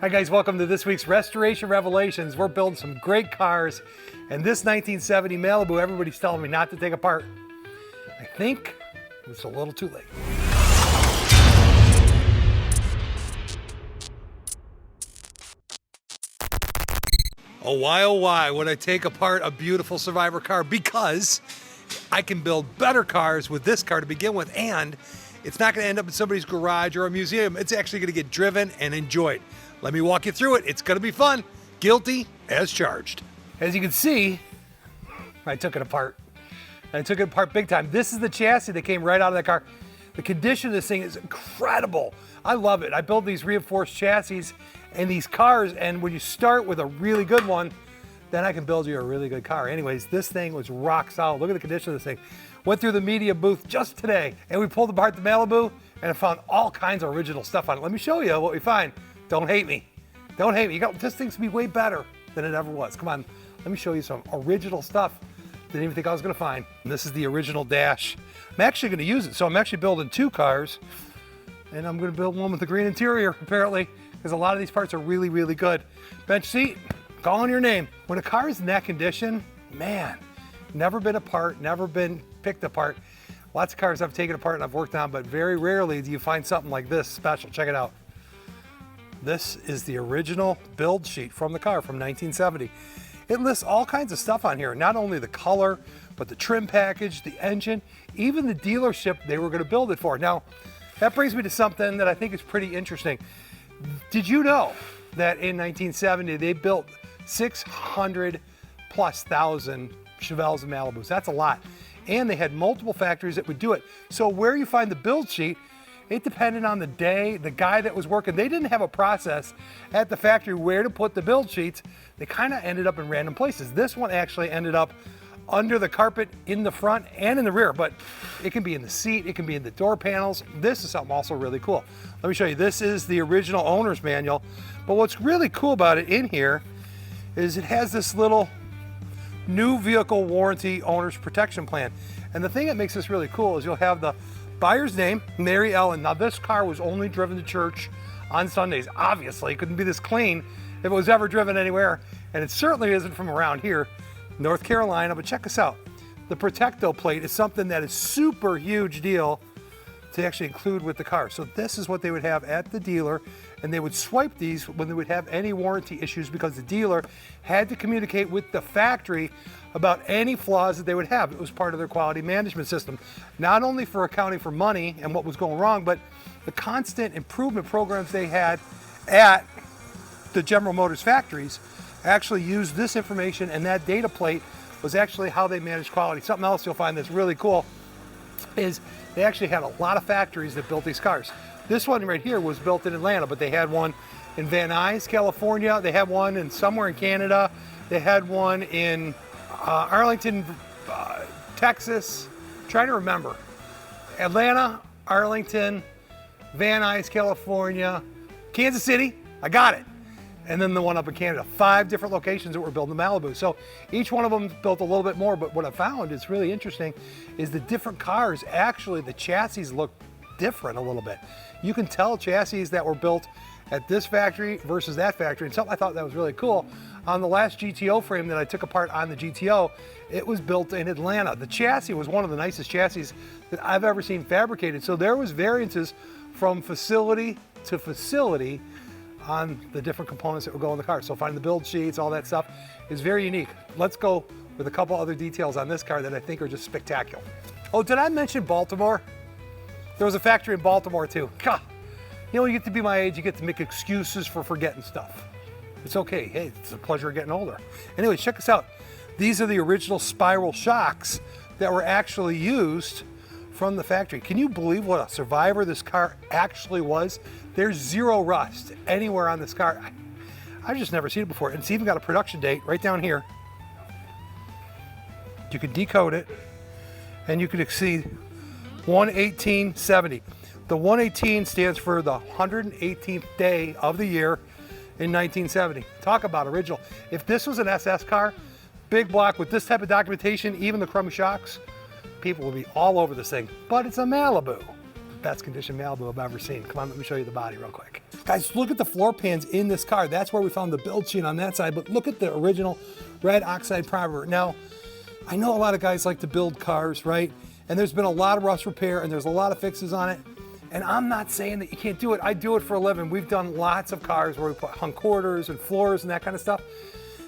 Hi guys, welcome to this week's Restoration Revelations. We're building some great cars, and this 1970 Malibu, everybody's telling me not to take apart. I think it's a little too late. Oh why would I take apart a beautiful Survivor car? Because I can build better cars with this car to begin with, and it's not gonna end up in somebody's garage or a museum. It's actually gonna get driven and enjoyed. Let me walk you through it. It's gonna be fun. Guilty as charged. As you can see, I took it apart. I took it apart big time. This is the chassis that came right out of that car. The condition of this thing is incredible. I love it. I build these reinforced chassis and these cars, and when you start with a really good one, then I can build you a really good car. Anyways, this thing was rock solid. Look at the condition of this thing. Went through the media booth just today, and we pulled apart the Malibu, and I found all kinds of original stuff on it. Let me show you what we find. Don't hate me. Don't hate me. This thing's gonna be way better than it ever was. Come on, let me show you some original stuff. Didn't even think I was gonna find. And this is the original dash. I'm actually gonna use it. So I'm actually building two cars, and I'm gonna build one with the green interior, apparently, because a lot of these parts are really, really good. Bench seat, calling your name. When a car is in that condition, man, never been apart, never been picked apart. Lots of cars I've taken apart and I've worked on, but very rarely do you find something like this special. Check it out. This is the original build sheet from the car from 1970. It lists all kinds of stuff on here, not only the color, but the trim package, the engine, even the dealership they were going to build it for. Now, that brings me to something that I think is pretty interesting. Did you know that in 1970 they built 600+ thousand Chevelles and Malibus? That's a lot. And they had multiple factories that would do it. So where you find the build sheet, it depended on the day, the guy that was working. They didn't have a process at the factory where to put the build sheets. They kind of ended up in random places. This one actually ended up under the carpet in the front and in the rear, but it can be in the seat, it can be in the door panels. This is something also really cool. Let me show you. This is the original owner's manual, but what's really cool about it in here is it has this little new vehicle warranty owner's protection plan. And the thing that makes this really cool is you'll have the buyer's name, Mary Ellen. Now this car was only driven to church on Sundays. Obviously, it couldn't be this clean if it was ever driven anywhere. And it certainly isn't from around here, North Carolina, but check this out. The Protecto plate is something that is super huge deal to actually include with the car. So this is what they would have at the dealer, and they would swipe these when they would have any warranty issues because the dealer had to communicate with the factory about any flaws that they would have. It was part of their quality management system, not only for accounting for money and what was going wrong, but the constant improvement programs they had at the General Motors factories actually used this information, and that data plate was actually how they managed quality. Something else you'll find that's really cool is they actually had a lot of factories that built these cars. This one right here was built in Atlanta, but they had one in Van Nuys, California. They had one in somewhere in Canada. They had one in Arlington, Texas. Trying to remember. Atlanta, Arlington, Van Nuys, California, Kansas City. I got it. And then the one up in Canada. 5 different locations that were building the Malibu. So each one of them built a little bit more, but what I found is really interesting is the different cars, actually the chassis look different a little bit. You can tell chassis that were built at this factory versus that factory. And something I thought that was really cool, on the last GTO frame that I took apart on the GTO, it was built in Atlanta. The chassis was one of the nicest chassis that I've ever seen fabricated. So there was variances from facility to facility on the different components that would go in the car. So finding the build sheets, all that stuff is very unique. Let's go with a couple other details on this car that I think are just spectacular. Oh, did I mention Baltimore? There was a factory in Baltimore too. God, you know, when you get to be my age, you get to make excuses for forgetting stuff. It's okay. Hey, it's a pleasure of getting older. Anyway, check this out. These are the original spiral shocks that were actually used from the factory. Can you believe what a Survivor this car actually was? There's zero rust anywhere on this car. I've just never seen it before. And it's even got a production date right down here. You can decode it and you can see 1/18/70. The 118 stands for the 118th day of the year in 1970. Talk about original. If this was an SS car, big block with this type of documentation, even the chrome shocks, people would be all over this thing. But it's a Malibu. best conditioned Malibu I've ever seen. Come on, let me show you the body real quick. Guys, look at the floor pans in this car. That's where we found the build sheet on that side, but look at the original red oxide primer. Now, I know a lot of guys like to build cars, right? And there's been a lot of rust repair and there's a lot of fixes on it. And I'm not saying that you can't do it. I do it for a living. We've done lots of cars where we put hung quarters and floors and that kind of stuff.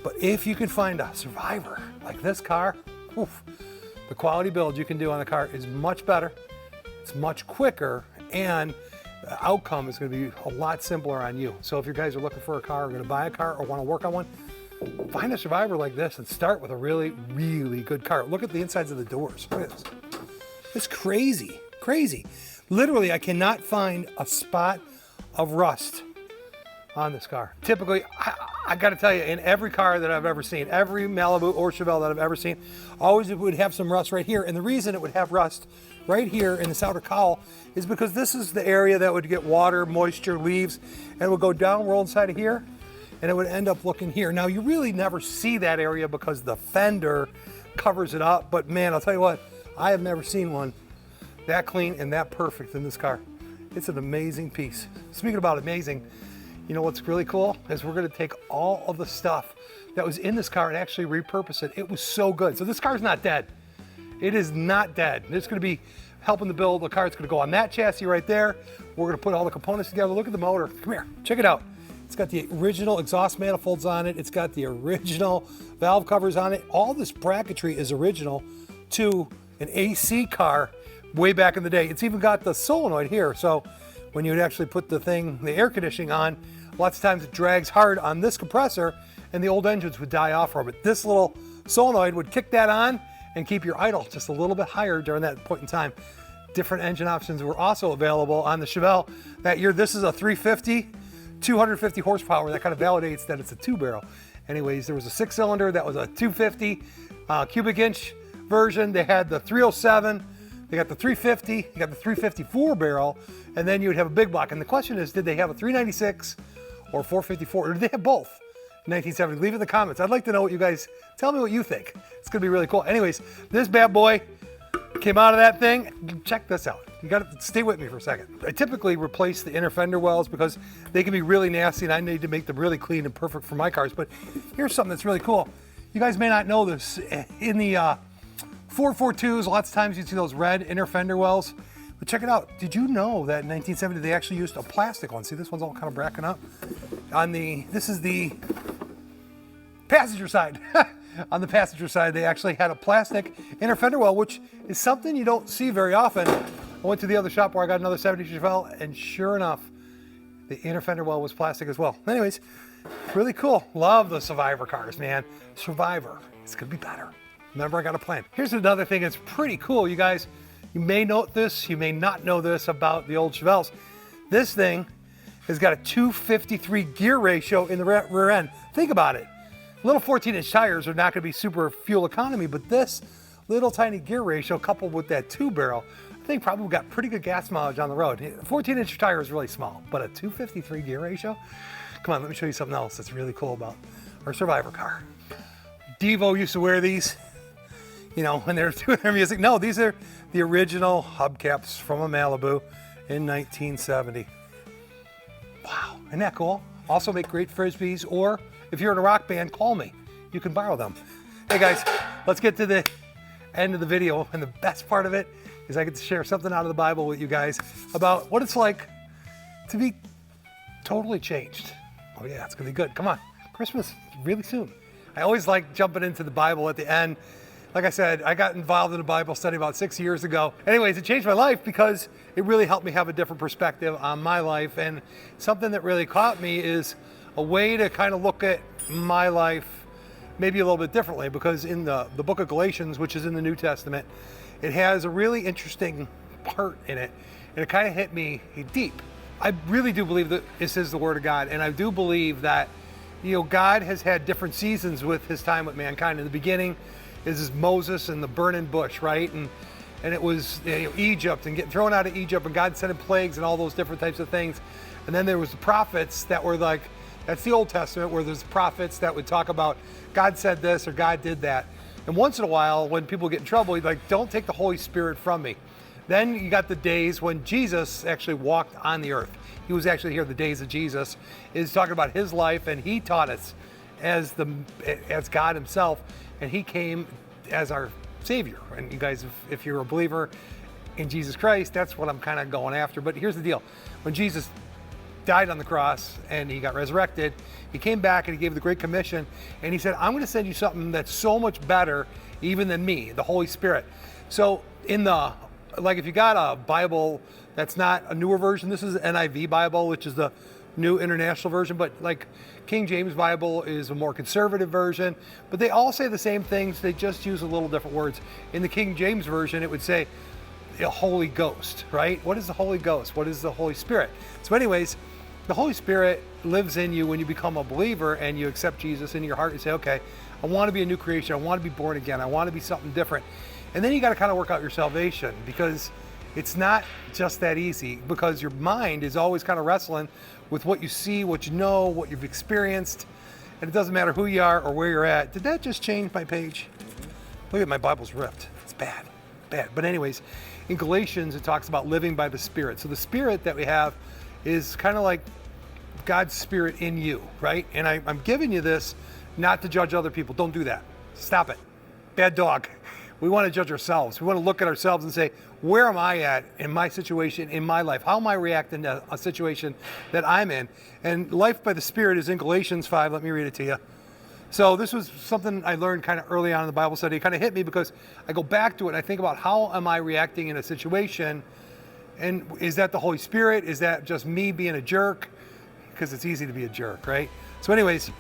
But if you can find a Survivor like this car, oof, the quality build you can do on the car is much better. It's much quicker, and the outcome is going to be a lot simpler on you. So if you guys are looking for a car, or going to buy a car, or want to work on one, find a Survivor like this and start with a really, really good car. Look at the insides of the doors. Look at this. It's crazy, crazy. Literally, I cannot find a spot of rust on this car. Typically, I got to tell you, in every car that I've ever seen, every Malibu or Chevelle that I've ever seen, always it would have some rust right here. And the reason it would have rust right here in this outer cowl is because this is the area that would get water, moisture, leaves, and it would go down, roll inside of here, and it would end up looking here. Now, you really never see that area because the fender covers it up, but man, I'll tell you what, I have never seen one that clean and that perfect in this car. It's an amazing piece. Speaking about amazing, you know what's really cool is we're gonna take all of the stuff that was in this car and actually repurpose it. It was so good. So this car's not dead. It is not dead. It's gonna be helping to build the car. It's gonna go on that chassis right there. We're gonna put all the components together. Look at the motor. Come here, check it out. It's got the original exhaust manifolds on it. It's got the original valve covers on it. All this bracketry is original to an AC car way back in the day. It's even got the solenoid here. So when you would actually put the air conditioning on, lots of times it drags hard on this compressor and the old engines would die off from it. This little solenoid would kick that on and keep your idle just a little bit higher during that point in time. Different engine options were also available on the Chevelle that year. This is a 350, 250 horsepower. That kind of validates that it's a 2-barrel. Anyways, there was a 6-cylinder that was a 250 cubic inch version. They had the 307, they got the 350, you got the 354 barrel, and then you would have a big block. And the question is, did they have a 396 or 454, or did they have both in 1970? Leave it in the comments. I'd like to know what you guys, tell me what you think. It's gonna be really cool. Anyways, this bad boy came out of that thing. Check this out. You gotta stay with me for a second. I typically replace the inner fender wells because they can be really nasty and I need to make them really clean and perfect for my cars. But here's something that's really cool. You guys may not know this. In the 442s, lots of times you see those red inner fender wells. But check it out. Did you know that in 1970 they actually used a plastic one? See, this one's all kind of bracking up. This is the passenger side. On the passenger side, they actually had a plastic inner fender well, which is something you don't see very often. I went to the other shop where I got another 70 Chevelle, and sure enough, the inner fender well was plastic as well. Anyways, really cool. Love the Survivor cars, man. Survivor, it's gonna be better. Remember, I got a plan. Here's another thing that's pretty cool, you guys. You may know this, you may not know this about the old Chevelles. This thing has got a 253 gear ratio in the rear end. Think about it. Little 14-inch tires are not gonna be super fuel economy, but this little tiny gear ratio coupled with that 2-barrel, I think probably got pretty good gas mileage on the road. 14-inch tire is really small, but a 253 gear ratio? Come on, let me show you something else that's really cool about our Survivor car. Devo used to wear these, you know, when they were doing their music. No, these are the original hubcaps from a Malibu in 1970. Wow, isn't that cool? Also make great Frisbees, or if you're in a rock band, call me. You can borrow them. Hey guys, let's get to the end of the video, and the best part of it is I get to share something out of the Bible with you guys about what it's like to be totally changed. Oh yeah, it's gonna be good. Come on, Christmas really soon. I always like jumping into the Bible at the end. Like I said, I got involved in a Bible study about 6 years ago. Anyways, it changed my life because it really helped me have a different perspective on my life. And something that really caught me is a way to kind of look at my life maybe a little bit differently, because in the book of Galatians, which is in the New Testament, it has a really interesting part in it. And it kind of hit me deep. I really do believe that this is the Word of God. And I do believe that, you know, God has had different seasons with his time with mankind. In the beginning, is Moses and the burning bush, right? And it was, you know, Egypt and getting thrown out of Egypt, and God sending plagues and all those different types of things. And then there was the prophets that were like, that's the Old Testament, where there's prophets that would talk about God said this or God did that. And once in a while, when people get in trouble, he'd like, don't take the Holy Spirit from me. Then you got the days when Jesus actually walked on the earth. He was actually here. The days of Jesus is talking about his life, and he taught us as God himself, and he came as our Savior. And you guys, if you're a believer in Jesus Christ, that's what I'm kind of going after. But here's the deal. When Jesus died on the cross and he got resurrected, he came back and he gave the Great Commission, and he said, I'm going to send you something that's so much better even than me, the Holy Spirit. So if you got a Bible that's not a newer version, this is an NIV Bible, which is the New International Version, but like King James Bible is a more conservative version, but they all say the same things, they just use a little different words. In the King James Version, it would say the Holy Ghost, right? What is the Holy Ghost? What is the Holy Spirit? So anyways, the Holy Spirit lives in you when you become a believer and you accept Jesus in your heart and say, okay, I want to be a new creation. I want to be born again. I want to be something different. And then you got to kind of work out your salvation, because it's not just that easy, because your mind is always kind of wrestling with what you see, what you know, what you've experienced. And it doesn't matter who you are or where you're at. Did that just change my page? Look at my Bible's ripped. It's bad. But anyways, in Galatians, it talks about living by the Spirit. So the Spirit that we have is kind of like God's Spirit in you, right? And I'm giving you this not to judge other people. Don't do that. Stop it. Bad dog. We want to judge ourselves. We want to look at ourselves and say, where am I at in my situation, in my life? How am I reacting to a situation that I'm in? And life by the Spirit is in Galatians 5. Let me read it to you. So this was something I learned kind of early on in the Bible study. It kind of hit me because I go back to it and I think about how am I reacting in a situation, and is that the Holy Spirit? Is that just me being a jerk? Because it's easy to be a jerk, right? So anyways,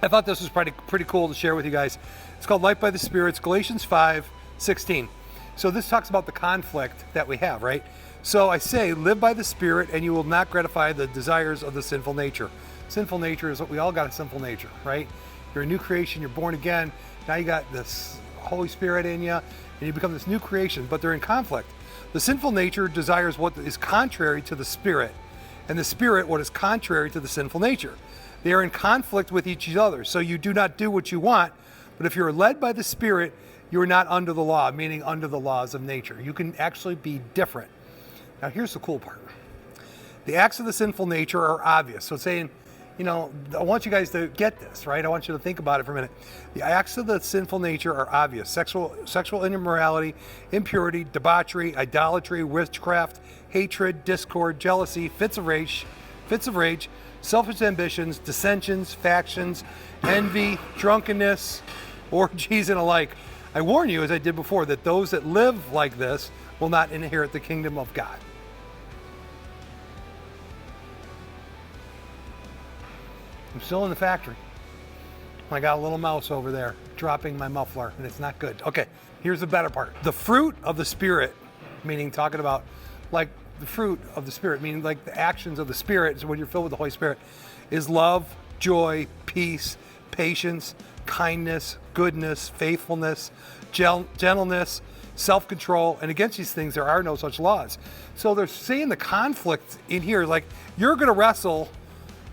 I thought this was pretty cool to share with you guys. It's called Life by the Spirit. It's Galatians 5:16. So this talks about the conflict that we have, right? So I say, live by the Spirit and you will not gratify the desires of the sinful nature. Sinful nature is what we all got, a sinful nature, right? You're a new creation, you're born again. Now you got this Holy Spirit in you and you become this new creation, but they're in conflict. The sinful nature desires what is contrary to the Spirit, and the Spirit what is contrary to the sinful nature. They are in conflict with each other. So you do not do what you want, but if you're led by the Spirit, you're not under the law, meaning under the laws of nature. You can actually be different. Now here's the cool part. The acts of the sinful nature are obvious. So it's saying, I want you guys to get this, right? I want you to think about it for a minute. The acts of the sinful nature are obvious. Sexual immorality, impurity, debauchery, idolatry, witchcraft, hatred, discord, jealousy, fits of rage, selfish ambitions, dissensions, factions, envy, drunkenness, orgies, and alike. I warn you, as I did before, that those that live like this will not inherit the kingdom of God. I'm still in the factory. I got a little mouse over there dropping my muffler, and it's not good. Okay, here's the better part. The fruit of the Spirit, meaning talking about like the fruit of the Spirit, meaning like the actions of the Spirit, so when you're filled with the Holy Spirit, is love, joy, peace, patience, kindness, goodness, faithfulness, gentleness, self-control, and against these things there are no such laws. So they're saying the conflict in here, like you're going to wrestle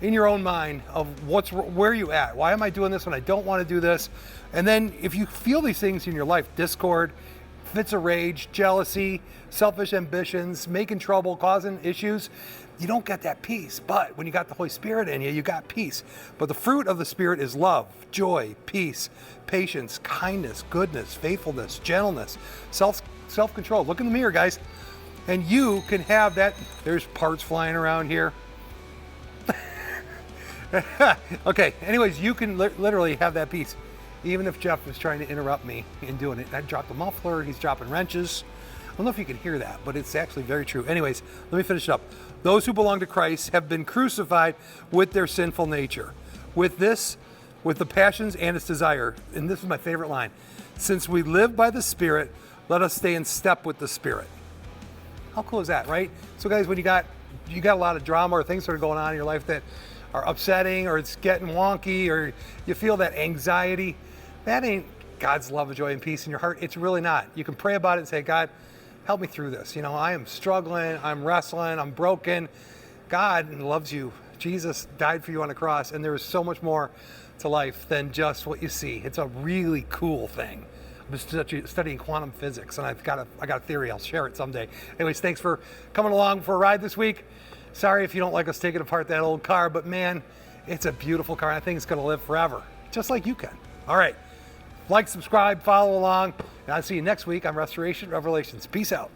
in your own mind of where you at? Why am I doing this when I don't want to do this? And then if you feel these things in your life, discord, fits of rage, jealousy, selfish ambitions, making trouble, causing issues, you don't get that peace. But when you got the Holy Spirit in you, you got peace. But the fruit of the Spirit is love, joy, peace, patience, kindness, goodness, faithfulness, gentleness, self-control. Look in the mirror, guys. And you can have that. There's parts flying around here. Okay, anyways, you can literally have that peace. Even if Jeff was trying to interrupt me in doing it. I dropped the muffler, he's dropping wrenches. I don't know if you can hear that, but it's actually very true. Anyways, let me finish up. Those who belong to Christ have been crucified with their sinful nature. With the passions and its desire. And this is my favorite line. Since we live by the Spirit, let us stay in step with the Spirit. How cool is that, right? So guys, when you got a lot of drama or things that are going on in your life that are upsetting, or it's getting wonky, or you feel that anxiety, that ain't God's love, joy, and peace in your heart. It's really not. You can pray about it and say, God, help me through this. I am struggling, I'm wrestling, I'm broken. God loves you. Jesus died for you on the cross, and there is so much more to life than just what you see. It's a really cool thing. I'm studying quantum physics, and I got a theory. I'll share it someday. Anyways, thanks for coming along for a ride this week. Sorry if you don't like us taking apart that old car, but man, it's a beautiful car. I think it's going to live forever, just like you can. All right, like, subscribe, follow along, and I'll see you next week on Restoration Revelations. Peace out.